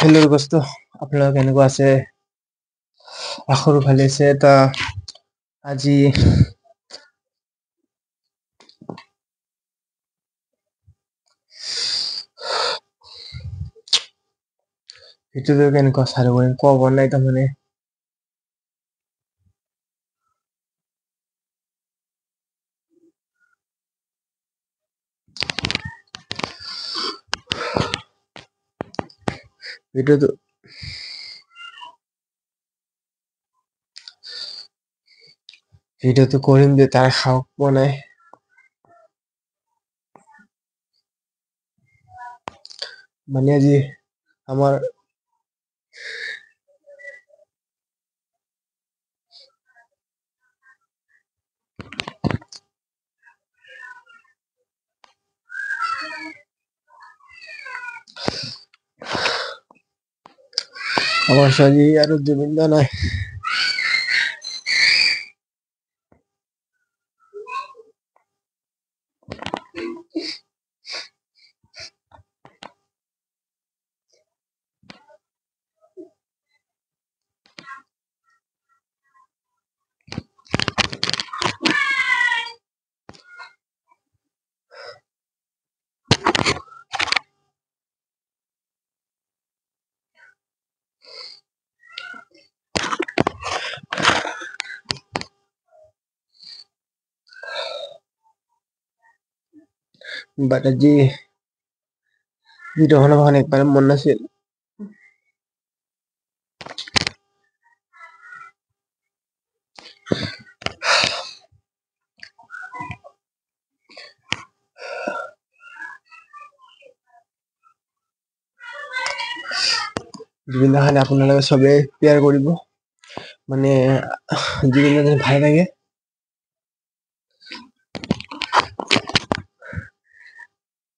Hello' দোস্ত, আপোনালোক কেনেকুৱা আছে? আশাৰো ভালে আছে। আজি ভিডিঅ'টো কেনেকুৱা চালো ক'ব নাই তাৰমানে ভিডিঅ'টো কৰিম যে তাৰ খাওক বনাই মানে আজি আমাৰ ছোৱালী আৰু জুবিন দা নাই। বাট আজি ভিডিঅ'খন একবাৰ মন নাছিল। জুবিন দা আপোনালোকে চবেই প্ৰেয়াৰ কৰিব, মানে জুবিন দা ভালে লাগে।